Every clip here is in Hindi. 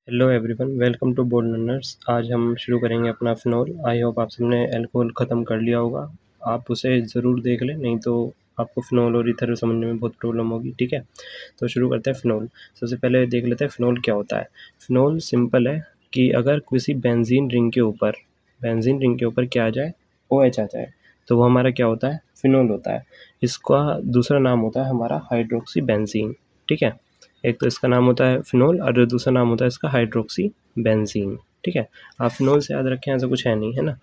Hello everyone, welcome to board learners. आज हम शुरू करेंगे अपना फिनोल। आई होप आप सबने अल्कोहल ख़त्म कर लिया होगा। आप उसे ज़रूर देख लें, नहीं तो आपको फिनोल और ईथर समझने में बहुत प्रॉब्लम होगी। ठीक है, तो शुरू करते हैं फिनोल। सबसे पहले देख लेते हैं फिनोल क्या होता है। फिनोल सिंपल है कि अगर किसी बेंजीन रिंग के ऊपर क्या आ जाए, OH आ जाए, तो वो हमारा क्या होता है, फिनोल होता है। इसका दूसरा नाम होता है हमारा हाइड्रोक्सी बेंजीन। ठीक है, एक तो इसका नाम होता है फिनोल और दूसरा नाम होता है इसका हाइड्रोक्सी बेंजीन। ठीक है, आप फिनोल से याद रखें, ऐसा कुछ है नहीं, है ना।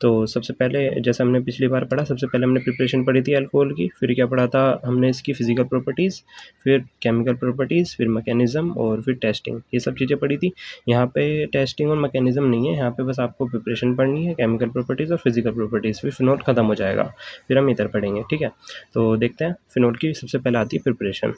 तो सबसे पहले जैसे हमने पिछली बार पढ़ा, सबसे पहले हमने प्रिपरेशन पढ़ी थी अल्कोहल की, फिर क्या पढ़ा था हमने इसकी फिजिकल प्रॉपर्टीज़, फिर केमिकल प्रॉपर्टीज़, फिर मैकेनिज्म और फिर टेस्टिंग, ये सब चीज़ें पढ़ी थी। यहाँ पे टेस्टिंग और मैकेनिज्म नहीं है, यहाँ पे बस आपको प्रिपरेशन पढ़नी है, केमिकल प्रॉपर्टीज़ और फिजिकल प्रॉपर्टीज़, फिर फिनोल खत्म हो जाएगा, फिर हम इधर पढ़ेंगे। ठीक है, तो देखते हैं फिनोल की सबसे पहले आती है प्रिपरेशन।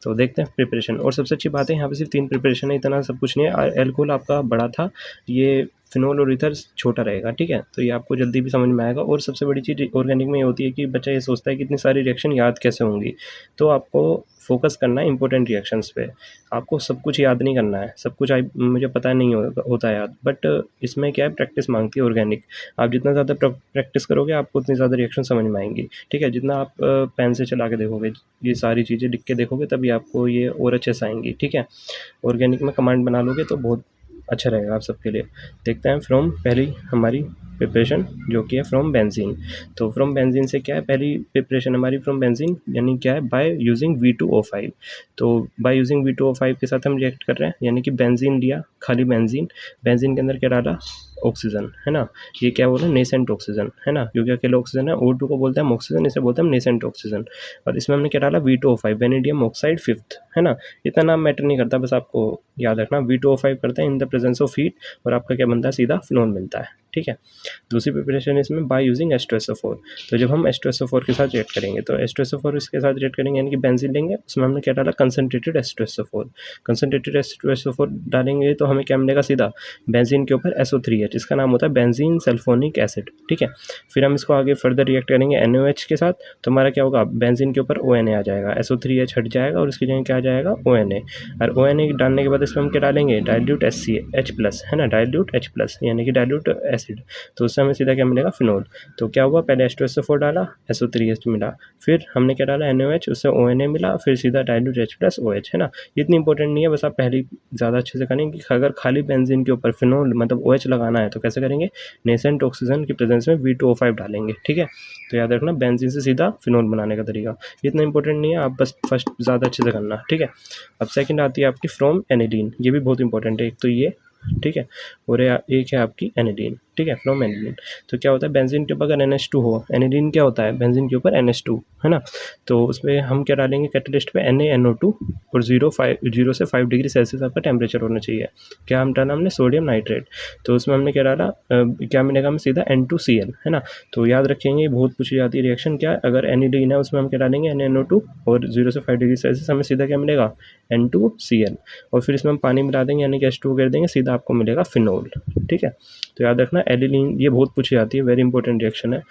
तो देखते हैं प्रिपरेशन। और सबसे अच्छी बात है यहाँ पे सिर्फ 3 प्रिपरेशन है, इतना सब कुछ नहीं है। एल्कोहल आपका बड़ा था, ये फिनोल और ईथर छोटा रहेगा। ठीक है, तो ये आपको जल्दी भी समझ में आएगा। और सबसे बड़ी चीज़ ऑर्गेनिक में ये होती है कि बच्चा ये सोचता है कि इतनी सारी रिएक्शन याद कैसे होंगी, तो आपको फोकस करना है इंपॉर्टेंट रिएक्शंस पे। आपको सब कुछ याद नहीं करना है, सब कुछ मुझे पता नहीं होता याद, बट इसमें क्या है, प्रैक्टिस मांगती है ऑर्गेनिक। आप जितना ज़्यादा प्रैक्टिस करोगे, आपको उतनी ज़्यादा रिएक्शन समझ में आएंगी। ठीक है, जितना आप पेन से चला के देखोगे, ये सारी चीज़ें लिख के देखोगे, तभी आपको ये और अच्छे से आएंगी। ठीक है, ऑर्गेनिक में कमांड बना लोगे तो बहुत अच्छा रहेगा आप सबके लिए। देखते हैं फ्रॉम पहली हमारी प्रिपरेशन जो कि है फ्रॉम बेंजीन। तो फ्रॉम बेंजीन से क्या है, पहली प्रिपरेशन हमारी फ्रॉम बेंजीन यानी क्या है, बाय यूजिंग V2O5। तो बाय यूजिंग V2O5 के साथ हम रिएक्ट कर रहे हैं, यानी कि बेंजीन लिया, खाली बेंजीन, बेंजीन के अंदर क्या डाला, ऑक्सीजन, है ना। ये क्या बोल रहे हैं, नेसेंट ऑक्सीजन, है ना, क्योंकि अकेले ऑक्सीजन है। O2 को बोलते हैं हम ऑक्सीजन, इसे बोलते हैं हम नेसेंट ऑक्सीजन। और इसमें हमने क्या डाला, V2O5, वेनेडियम ऑक्साइड 5th, है ना। इतना नाम मैटर नहीं करता, बस आपको याद रखना V2O5 करते हैं in the presence of heat, और आपका क्या बनता है, सीधा फिनोल मिलता है। ठीक है, दूसरी प्रिपरेशन इसमें बाय यूजिंग H2SO4। तो जब हम H2SO4 के साथ रिएक्ट करेंगे, तो H2SO4 इसके साथ रिएक्ट करेंगे, यानी कि बेंजीन लेंगे, उसमें हमने क्या डाला, कंसनट्रेटेड H2SO4। कंसनट्रेटेड H2SO4 डालेंगे तो हमें क्या मिलेगा, सीधा बेंजीन के ऊपर SO3H, इसका नाम होता है बेंजीन सल्फोनिक एसिड। ठीक है, फिर हम इसको आगे फर्दर रिएक्ट करेंगे NaOH के साथ, तो हमारा क्या होगा, बेंजीन के ऊपर ONA आ जाएगा, SO3H हट जाएगा और इसकी जगह क्या आ जाएगा, ONA। और ONA डालने के बाद इसमें हम क्या डालेंगे, डाइल्यूट H+, है ना, डाइल्यूट H+, यानी कि डाइल्यूट एसिड। तो उससे हमें सीधा क्या मिलेगा, फिनोल। तो क्या हुआ, पहले H2SO4 डाला, SO3H मिला, फिर हमने क्या डाला, NaOH, उससे ONA मिला, फिर सीधा डाइल्यूट H+OH, है ना। इतनी इंपॉर्टेंट नहीं है, बस आप पहली ज़्यादा अच्छे से करेंगे कि अगर खाली बेंजीन के ऊपर फिनोल मतलब OH लगाना है तो कैसे करेंगे, नेसेंट ऑक्सीजन की प्रेजेंस में V2O5 डालेंगे। ठीक है, तो याद रखना बेंजीन से सीधा फिनोल बनाने का तरीका इतना इंपॉर्टेंट नहीं है, आप बस फर्स्ट ज़्यादा अच्छे से करना। ठीक है, अब सेकंड आती है आपकी फ्रॉम एनिलीन, ये भी बहुत इंपॉर्टेंट है, एक तो ये, ठीक है, और एक है आपकी एनिलीन। ठीक है, फ्रॉम एनिलीन। तो क्या होता है, बेंजीन के ऊपर अगर NH2 हो, एनिलीन क्या होता है, बेंजीन के ऊपर NH2, है ना। तो उसमें हम क्या डालेंगे, कैटलिस्ट पे NaNO2, और 0 से 5 डिग्री सेल्सियस आपका टेम्परेचर होना चाहिए। क्या हम डाला हमने, सोडियम नाइट्रेट। तो उसमें हमने क्या डाला, क्या मिलेगा हमें, सीधा N2Cl, है ना। तो याद रखेंगे, बहुत पूछी जाती है रिएक्शन, क्या अगर एनिलीन है उसमें हम क्या डालेंगे, NaNO2, और 0 से 5 डिग्री सेल्सियस, हमें सीधा क्या मिलेगा, N2Cl, और फिर इसमें हम पानी मिला देंगे, यानी कि H2 कर देंगे, सीधा आपको मिलेगा फिनोल। ठीक है, तो याद रखना एलिलीन, ये बहुत पूछी जाती है, वेरी इंपॉर्टेंट रिएक्शन है,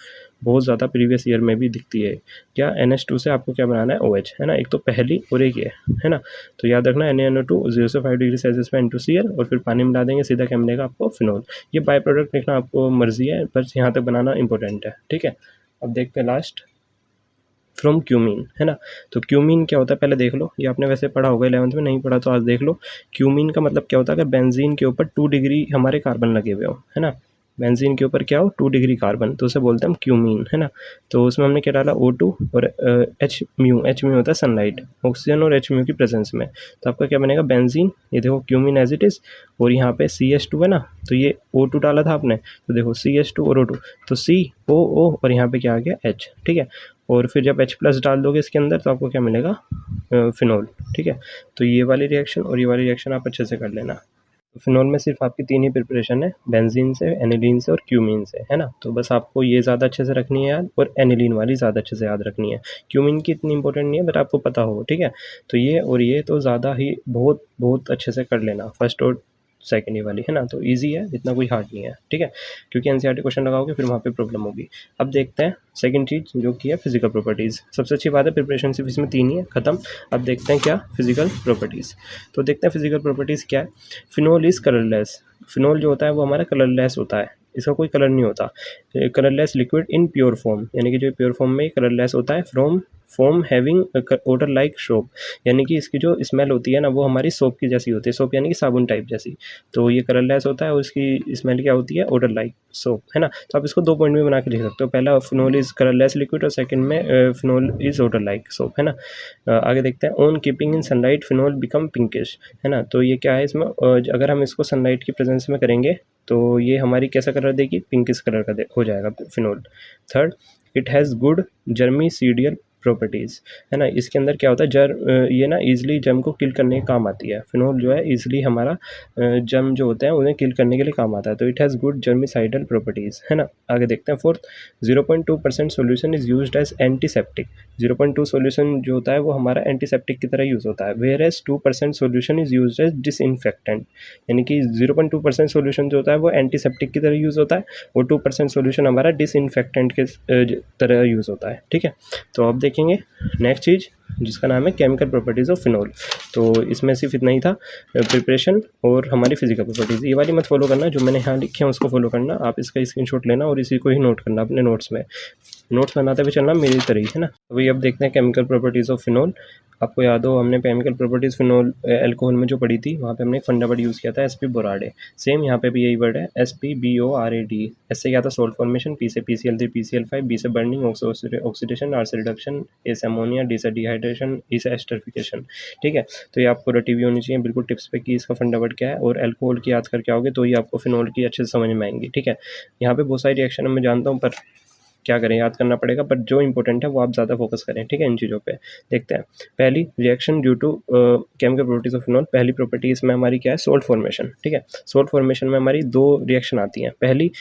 बहुत ज़्यादा प्रीवियस ईयर में भी दिखती है। क्या NH2 से आपको क्या बनाना है, OH, है ना, एक तो पहली और एक ये, है ना। तो याद रखना NaNO2, 0 से 5 डिग्री सेल्सियस में N2Cl, और फिर पानी मिला देंगे, सीधा क्या मिलेगा आपको, फिनोल। ये बाय प्रोडक्ट लिखना आपको मर्जी है, बस यहाँ तक बनाना इंपॉर्टेंट है। ठीक है, अब देखते हैं लास्ट फ्रॉम क्यूमीन, है ना। तो क्यूमीन क्या होता है, पहले देख लो, ये आपने वैसे पढ़ा होगा 11th में, नहीं पढ़ा तो आज देख लो। क्यूमीन का मतलब क्या होता है, कि बेंजीन के ऊपर 2 डिग्री हमारे कार्बन लगे हुए हो, है ना। बेंजीन के ऊपर क्या हो, 2 डिग्री कार्बन, तो उसे बोलते हैं हम क्यूमीन, है ना। तो उसमें हमने क्या डाला, O2 और H म्यू होता है सनलाइट, ऑक्सीजन और H म्यू की प्रेजेंस में। तो आपका क्या बनेगा, बेंजीन, ये देखो क्यूमीन एज इट इज़, और यहाँ पे CH2 है ना, तो ये O2 डाला था आपने, तो देखो CH2 और O2, तो COO, और यहाँ पे क्या आ गया, H। ठीक है, और फिर जब H+ डाल दोगे इसके अंदर, तो आपको क्या मिलेगा, फिनोल। ठीक है, तो ये वाली रिएक्शन और ये वाली रिएक्शन आप अच्छे से कर लेना। फिनोल में सिर्फ आपकी 3 ही प्रिपरेशन है, बेंजीन से, एनिलीन से और क्यूमीन से, है ना। तो बस आपको ये ज़्यादा अच्छे से रखनी है याद, और एनिलीन वाली ज़्यादा अच्छे से याद रखनी है। क्यूमीन की इतनी इंपॉर्टेंट नहीं है, बट आपको पता हो। ठीक है, तो ये और ये तो ज़्यादा ही बहुत बहुत अच्छे से कर लेना, फर्स्ट और सेकंड ये वाली, है ना। तो ईजी है, इतना कोई हार्ड नहीं है, ठीक है, क्योंकि एनसीईआरटी क्वेश्चन लगाओगे फिर वहाँ पे प्रॉब्लम होगी। अब देखते हैं सेकंड चीज़ जो कि है फिजिकल प्रॉपर्टीज़। सबसे अच्छी बात है प्रिपरेशन सिर्फ इसमें 3 ही है, खत्म। अब देखते हैं क्या फिजिकल प्रॉपर्टीज़। तो देखते हैं फिजिकल प्रॉपर्टीज़ क्या है। Phenol is colourless. फिनोल जो होता है वो हमारा कलरलेस होता है, इसका कोई कलर नहीं होता। Colourless liquid in pure form, यानी कि जो प्योर फॉर्म में कलरलेस होता है, from form having odour like soap, यानी कि इसकी जो स्मेल होती है ना वो हमारी सोप की जैसी होती है। सोप यानी कि साबुन टाइप जैसी। तो ये कलरलेस होता है और इसकी स्मेल क्या होती है, ओडर लाइक सोप, है ना। तो आप इसको 2 पॉइंट में बना के लिख सकते हो। पहला फिनोल इज कलरलेस लिक्विड और सेकंड में phenol is odour like soap, है ना। आगे देखते हैं। On keeping in sunlight phenol become pinkish, है ना। तो ये क्या है इसमें, अगर हम इसको सनलाइट की प्रेजेंस में करेंगे तो ये हमारी कैसा कलर देगी, पिंकिश कलर का हो जाएगा phenol. Third, it has good germicidal properties, है ना। इसके अंदर क्या होता है, ये ना ईजिली जर्म को किल करने के काम आती है। फिनोल जो है ईजिली हमारा जर्म जो होते हैं उन्हें किल करने के लिए काम आता है। तो it has good germicidal properties, है ना। आगे देखते हैं। Fourth, 0.2% solution is used as antiseptic. 0.2 solution जो होता है वो हमारा एंटीसेप्टिक की तरह यूज़ होता है। Whereas 2% solution is used as disinfectant, यानी कि 0.2% सोल्यूशन जो होता है वो एंटीसेप्टिक की तरह यूज़ होता है और 2% सोल्यूशन हमारा डिसइंफेक्टेंट के तरह यूज़ होता है, ठीक है। तो अब देखेंगे नेक्स्ट चीज़ जिसका नाम है केमिकल प्रॉपर्टीज़ ऑफ फिनोल। तो इसमें सिर्फ इतना ही था, प्रिपरेशन और हमारी फिजिकल प्रॉपर्टीज़। ये वाली मत फॉलो करना, जो मैंने यहाँ लिखे हैं उसको फॉलो करना। आप इसका स्क्रीनशॉट लेना और इसी को ही नोट करना अपने नोट्स में। नोट्स बनाते हुए चलना मेरी तरह ही, है ना। तो वही अब देखते हैं केमिकल प्रॉपर्टीज़ ऑफ फिनोल। आपको याद हो हमने केमिकल प्रॉपर्टीज़ फिनोल एल्कोहल में जो पढ़ी थी, वहाँ पे हमने एक फंडा वर्ड यूज़ किया था एसपी बोराडे। सेम यहाँ पे भी यही वर्ड है SPBORAD। एस से क्या था सोल्ट फॉर्मेशन, पी से PCl3 PCl5, बी से बर्निंग ऑक्सीडेशन, आर से रिडक्शन, ए से अमोनिया, डी से डिहाइड्रेशन, ई से एस्टरिफिकेशन, ठीक है। तो ये आपको रटी हुई होनी चाहिए बिल्कुल टिप्स पे कि इसका फंडा वर्ड क्या है। और एल्कोहल की याद करके आओगे तो ये आपको फिनोल की अच्छे से समझ में आएंगी, ठीक है। यहाँ पे बहुत सारी रिएक्शन मैं जानता हूँ, पर क्या करें, याद करना पड़ेगा। बट जो इंपॉर्टेंट है वो आप ज़्यादा फोकस करें, ठीक है, इन चीज़ों पे। देखते हैं। पहली reaction due to chemical properties of phenol. पहली प्रॉपर्टी इसमें हमारी क्या है, सोल्ट फॉर्मेशन, ठीक है। सोल्ट फॉर्मेशन में हमारी 2 रिएक्शन आती हैं। पहली,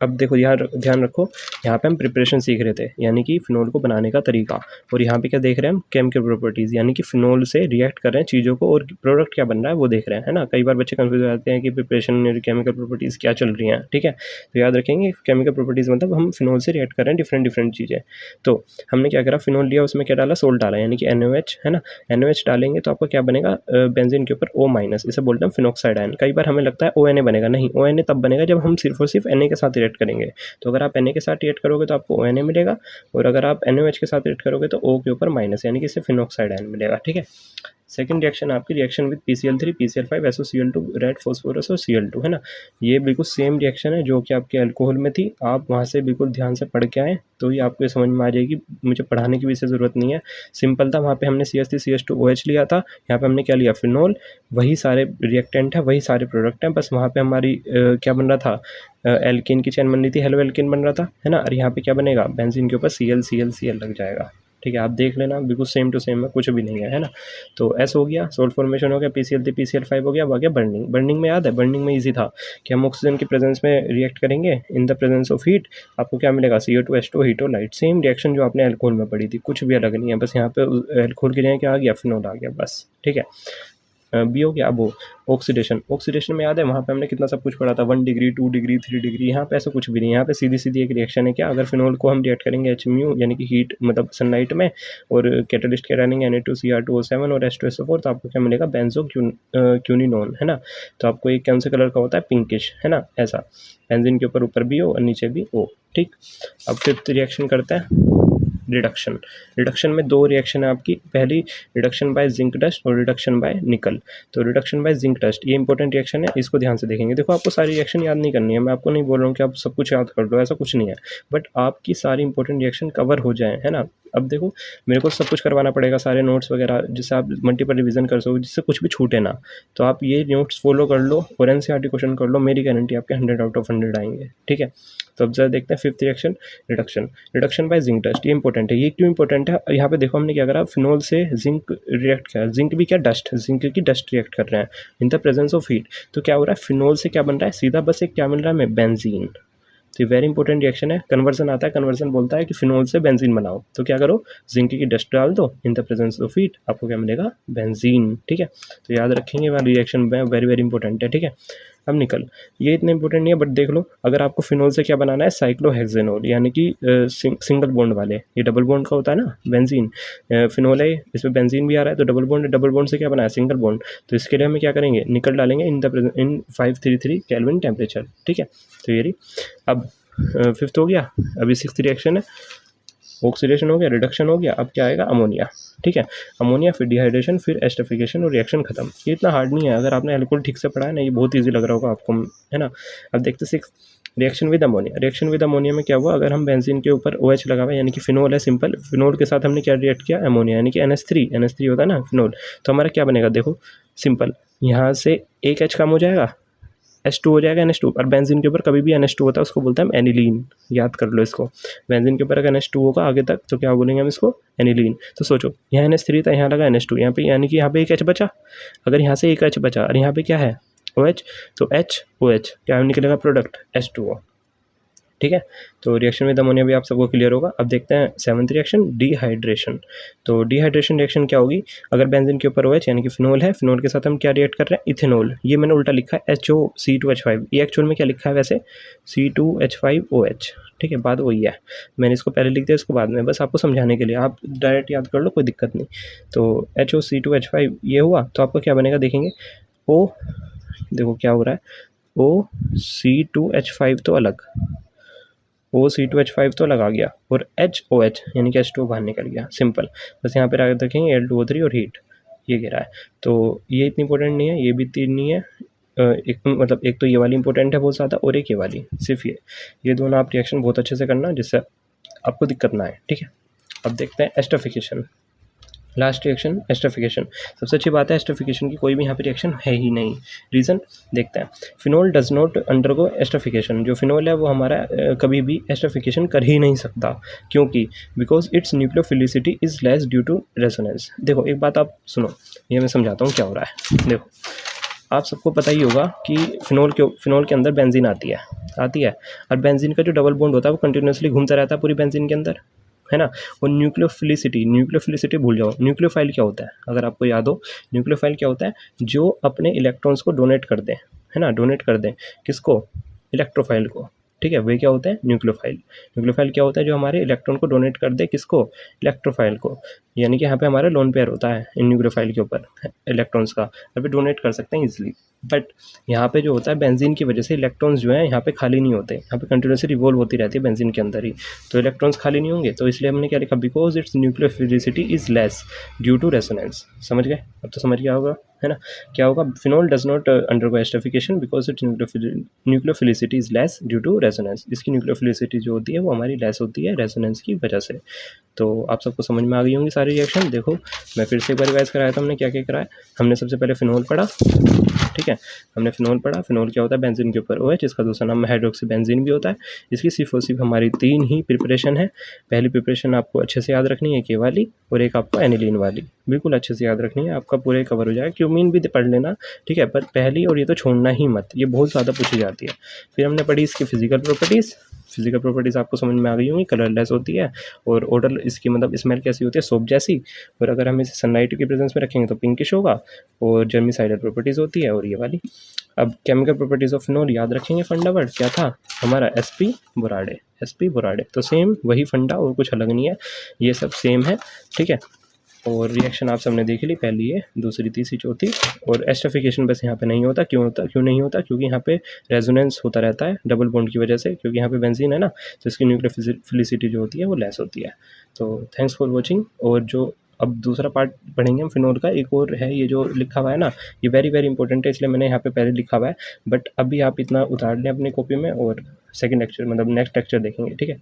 अब देखो यहाँ ध्यान रखो, यहाँ पे हम प्रिपरेशन सीख रहे थे, यानी कि फिनोल को बनाने का तरीका। और यहाँ पे क्या देख रहे हैं हम, केमिकल प्रॉपर्टीज़, यानी कि फिनोल से रिएक्ट कर रहे हैं चीज़ों को और प्रोडक्ट क्या बन रहा है वो देख रहे हैं, है ना। कई बार बच्चे कंफ्यूज हो जाते हैं कि प्रिपरेशन और केमिकल प्रॉपर्टीज़ क्या चल रही हैं, ठीक है। तो याद रखेंगे केमिकल प्रॉपर्टीज़ मतलब हम फिनोल से रिएक्ट कर रहे हैं डिफरेंट चीज़ें। तो हमने क्या करा, फिनोल लिया, उसमें क्या डाला, सोल्ट डाला, यानी कि NaOH, है ना। NaOH डालेंगे तो आपको क्या बनेगा, बेंजीन के ऊपर O-, इसे बोलते हैं फिनोक्साइड आयन। कई बार हमें लगता है ONA बनेगा, नहीं, ONA तब बनेगा जब हम सिर्फ और सिर्फ Na के साथ रिएक्ट करेंगे। तो अगर आप Na के साथ रिएक्ट करोगे तो आपको ONA मिलेगा, और अगर आप NaOH के साथ रिएक्ट करोगे तो O के ऊपर माइनस, यानी कि इससे फिनोक्साइड आयन मिलेगा, ठीक है। सेकंड रिएक्शन आपकी reaction with PCl3 PCl5 SOCl2 red phosphorus और Cl2, है ना। ये बिल्कुल सेम रिएक्शन है जो कि आपके अल्कोहल में थी। आप वहाँ से बिल्कुल ध्यान से पढ़ के आएँ तो ये आपको समझ में आ जाएगी, मुझे पढ़ाने की भी इससे ज़रूरत नहीं है। सिंपल था, वहाँ पे हमने CH3CH2OH लिया था, यहाँ पे हमने क्या लिया, फिनोल। वही सारे रिएक्टेंट हैं, वही सारे प्रोडक्ट हैं, बस वहाँ पे हमारी क्या बन रहा था, एल्किन की चैन बन रही थी, हेलो एल्किन बन रहा था, है ना। और यहाँ पे क्या बनेगा, बेंजीन के ऊपर Cl लग जाएगा, ठीक है। आप देख लेना, बिल्कुल सेम टू सेम है, कुछ भी नहीं है ना। तो S हो गया, सोल्ट फॉर्मेशन हो गया, PCl3 PCl5 हो गया। अब आ गया बर्निंग। बर्निंग में याद है, बर्निंग में इजी था कि हम ऑक्सीजन की प्रेजेंस में रिएक्ट करेंगे in the presence of heat, आपको क्या मिलेगा, CO2H2 हीटोलाइट। सेम रिएक्शन जो आपने अल्कोहल में पढ़ी थी, कुछ भी अलग नहीं है, बस यहाँ पे अल्कोहल की जगह क्या आ गया, फिनोल आ गया, बस, ठीक है। बी हो गया। अब ऑक्सीडेशन। ऑक्सीडेशन में याद है वहाँ पे हमने कितना सब कुछ पढ़ा था, 1 डिग्री 2 डिग्री 3 डिग्री। यहाँ पे ऐसा कुछ भी नहीं है, यहाँ पे सीधी एक रिएक्शन है। क्या, अगर फिनोल को हम रिएक्ट करेंगे HMU यानी कि हीट मतलब सनलाइट में, और कैटलिस्ट क्या डालेंगे Na2Cr2O7 और H2SO4, तो आपको क्या मिलेगा, बेंजो क्यूनिनोन, है ना। तो आपको एक कौन से कलर का होता है, पिंकिश, है ना, ऐसा। बेंजीन के ऊपर भी O और नीचे भी O, ठीक। अब फिफ्थ रिएक्शन करते हैं, रिडक्शन। रिडक्शन में 2 रिएक्शन है आपकी। पहली, रिडक्शन बाय जिंक डस्ट और रिडक्शन बाय निकल। तो रिडक्शन बाय जिंक डस्ट ये इंपॉर्टेंट रिएक्शन है, इसको ध्यान से देखेंगे। देखो आपको सारी रिएक्शन याद नहीं करनी है, मैं आपको नहीं बोल रहा हूँ कि आप सब कुछ याद कर लो, ऐसा कुछ नहीं है, बट आपकी सारी इंपॉर्टेंट रिएक्शन कवर हो जाए, है ना। अब देखो मेरे को सब कुछ करवाना पड़ेगा, सारे नोट्स वगैरह, जिससे आप मल्टीपल रिवीजन कर सको, जिससे कुछ भी छूटे ना। तो आप ये नोट्स फॉलो कर लो और NCERT क्वेश्चन कर लो, मेरी गारंटी आपके 100 आउट ऑफ 100 आएंगे, ठीक है। तो अब जरा देखते हैं fifth reaction, reduction. Reduction by zinc dust, ये इंपॉर्टेंट है। ये क्यों इंपॉर्टेंट है, यहाँ पे देखो हमने क्या करा, फिनोल से जिंक रिएक्ट किया, जिंक भी क्या, डस्ट, जिंक की डस्ट रिएक्ट कर रहे हैं in the presence of heat. तो क्या हो रहा है, फिनोल से क्या बन रहा है, सीधा बस एक क्या मिल रहा है हमें, बेंजीन। तो ये वेरी इंपॉर्टेंट रिएक्शन है। कन्वर्जन आता है, कन्वर्जन बोलता है कि फिनोल से बेंजीन बनाओ, तो क्या करो, जिंक की डस्ट डाल दो in the presence of heat, आपको क्या मिलेगा, बेंजीन, ठीक है। तो याद रखेंगे वाला रिएक्शन वेरी इंपॉर्टेंट है, ठीक है। अब निकल, ये इतना इंपॉर्टेंट नहीं है, बट देख लो अगर आपको फिनोल से क्या बनाना है, साइक्लोहेक्सेनोल, यानी कि सिंगल बॉन्ड वाले, ये डबल बॉन्ड का होता है ना बेंजीन, फिनोल है, इसमें बेंजीन भी आ रहा है, तो डबल बॉन्ड है, डबल बॉन्ड से क्या बनाया, सिंगल बॉन्ड। तो इसके लिए हमें क्या करेंगे, निकल डालेंगे इन 533 केल्विन टेम्परेचर, ठीक है। तो ये रही। अब फिफ्थ हो गया, अभी सिक्स्थ रिएक्शन है, ऑक्सीडेशन हो गया, रिडक्शन हो गया, अब क्या आएगा, अमोनिया, ठीक है। अमोनिया, फिर डिहाइड्रेशन, फिर एस्टरिफिकेशन और रिएक्शन खत्म। ये इतना हार्ड नहीं है, अगर आपने एल्कोहल ठीक से पढ़ा है ना, ये बहुत ईजी लग रहा होगा आपको, है ना। अब देखते six, reaction with ammonia. Reaction with ammonia में क्या हुआ, अगर हम बेंजीन के ऊपर OH लगा हुआ है, यानी कि फिनोल है सिंपल, फिनोल के साथ हमने क्या रिएक्ट किया, अमोनिया, यानी कि NH3 होता है ना फिनोल, तो हमारा क्या बनेगा, देखो सिंपल, यहाँ से एक H कम हो जाएगा, H2 हो जाएगा, NH2। और बेंजीन के ऊपर कभी भी NH2 होता है उसको बोलते हैं हम एनिलीन, याद कर लो इसको। बेंजीन के ऊपर अगर NH2 होगा आगे तक तो क्या बोलेंगे हम इसको, एनिलीन। तो सोचो यहाँ NH3 था, यहाँ लगा NH2, यहाँ पे यानी कि यहाँ पे एक H बचा, अगर यहाँ से एक H बचा और यहाँ पे क्या है OH, तो HOH क्या निकलेगा, प्रोडक्ट H2O, ठीक है। तो रिएक्शन विद अमोनिया भी आप सबको क्लियर होगा। अब देखते हैं सेवंथ रिएक्शन, डिहाइड्रेशन। तो डिहाइड्रेशन रिएक्शन क्या होगी, अगर बेंजीन के ऊपर OH यानी कि फिनोल है, फिनोल के साथ हम क्या रिएक्ट कर रहे हैं, इथेनॉल। ये मैंने उल्टा लिखा है HOC2H5, ये एक्चुअल में क्या लिखा है वैसे, C2H5OH, ठीक है, बात वही है, मैंने इसको पहले लिख दिया, इसको बाद में, बस आपको समझाने के लिए, आप डायरेक्ट याद कर लो, कोई दिक्कत नहीं। तो HOC2H5 ये हुआ, तो आपको क्या बनेगा देखेंगे, O, देखो क्या हो रहा है, OC2H5 तो अलग, OC2H5 तो लगा गया, और HOH यानी कि H2 बाहर निकल गया, सिंपल। बस यहाँ पे आगे देखेंगे Al2O3 और हीट, ये गिरा है। तो ये इतनी इंपॉर्टेंट नहीं है, ये भी तीन नहीं है, एक मतलब एक तो ये वाली इंपॉर्टेंट है बहुत ज़्यादा, और एक ये वाली, सिर्फ ये दोनों आप रिएक्शन बहुत अच्छे से करना जिससे आपको दिक्कत ना आए, ठीक है। अब देखते हैं एस्टरिफिकेशन, लास्ट रिएक्शन एस्टरिफिकेशन। सबसे अच्छी बात है एस्टरिफिकेशन की, कोई भी यहाँ पे रिएक्शन है ही नहीं। रीज़न देखते हैं, phenol does not undergo esterification. जो फिनोल है वो हमारा कभी भी एस्टरिफिकेशन कर ही नहीं सकता, क्योंकि because it's nucleophilicity is less due to resonance. देखो एक बात आप सुनो, ये मैं समझाता हूँ क्या हो रहा है। देखो आप सबको पता ही होगा कि फिनोल के अंदर बेंजीन आती है, और बेंजीन का जो डबल बॉन्ड होता है वो कंटिन्यूसली घूमता रहता है पूरी बेंजीन के अंदर, है ना। और न्यूक्लियोफिलिसिटी भूल जाओ, न्यूक्लियोफाइल क्या होता है, अगर आपको याद हो, न्यूक्लियोफाइल क्या होता है, जो अपने इलेक्ट्रॉन्स को डोनेट कर दें, है ना, डोनेट कर दें, किसको, इलेक्ट्रोफाइल को, ठीक है, वे क्या होता है, न्यूक्लियोफाइल क्या होता है, जो हमारे इलेक्ट्रॉन को डोनेट कर दे, किसको, इलेक्ट्रोफाइल को, यानी कि यहाँ पे हमारा लोन पेयर होता है इन न्यूक्लियोफाइल के ऊपर इलेक्ट्रॉन्स का, यहाँ पे डोनेट कर सकते हैं इजीली। बट यहाँ पे जो होता है बेंजीन की वजह से इलेक्ट्रॉन्स जो है यहाँ पे खाली नहीं होते, यहाँ पे कंटिन्यूसली रिवॉल्व होती रहती है बेंजीन के अंदर ही, तो इलेक्ट्रॉन्स खाली नहीं होंगे, तो इसलिए हमने क्या लिखा, because it's nucleophilicity is less due to resonance. समझ गए, अब तो समझ गया होगा, है ना। क्या होगा, phenol does not undergo esterification because it's nucleophilicity is less due to resonance. इसकी न्यूक्लियोफिलिसिटी जो होती है वो हमारी लेस होती है रेजोनेंस की वजह से। तो आप सबको समझ में आ गई होंगी सारी रिएक्शन। देखो मैं फिर से एक बार रिवाइज कराया था, हमने क्या क्या कराया, हमने सबसे पहले फिनोल पढ़ा, ठीक है, हमने फिनोल पढ़ा। फिनोल क्या होता है, बेंजीन के ऊपर OH, जिसका दूसरा नाम हाइड्रोक्सी बेंजीन भी होता है। इसकी सिर्फ और सिर्फ हमारी तीन ही प्रिपरेशन है। पहली प्रिपरेशन आपको अच्छे से याद रखनी है, के वाली, और एक आपको एनिलीन वाली, बिल्कुल अच्छे से याद रखनी है, आपका पूरे कवर हो जाएगा। क्यूमीन भी पढ़ लेना, ठीक है, पर पहली और ये तो छोड़ना ही मत, ये बहुत ज़्यादा पूछी जाती है। फिर हमने पढ़ी इसकी फिजिकल प्रॉपर्टीज़ आपको समझ में आ गई होंगी, कलरलेस होती है, और ओडर इसकी मतलब स्मेल कैसी होती है, सोप जैसी, और अगर हम इसे सनलाइट की प्रेजेंस में रखेंगे तो पिंकिश होगा, और जर्मिसाइडल प्रॉपर्टीज़ होती है, और ये वाली। अब केमिकल प्रॉपर्टीज़ ऑफ फिनोल याद रखेंगे, फंडा वर्ड क्या था हमारा, sp बोराडे। तो सेम वही फंडा, और कुछ अलग नहीं है, ये सब सेम है, ठीक है। और रिएक्शन आप सबने देख ली, पहली है, दूसरी, तीसरी, चौथी। और एस्टरिफिकेशन बस यहाँ पे नहीं होता, क्यों नहीं होता, क्योंकि यहाँ पे रेजोनेंस होता रहता है डबल बॉन्ड की वजह से, क्योंकि यहाँ पे बेंजीन है ना, तो इसकी न्यूक्लियोफिलिसिटी जो होती है वो लेस होती है। तो थैंक्स फॉर वॉचिंग। और जो अब दूसरा पार्ट पढ़ेंगे हम फिनोल का, एक और है, ये जो लिखा हुआ है ना, ये वेरी वेरी इंपॉर्टेंट है, इसलिए मैंने यहाँ पे पहले लिखा हुआ है, बट अभी आप इतना उतार लें अपनी कॉपी में, और सेकंड लेक्चर मतलब नेक्स्ट लेक्चर देखेंगे, ठीक है।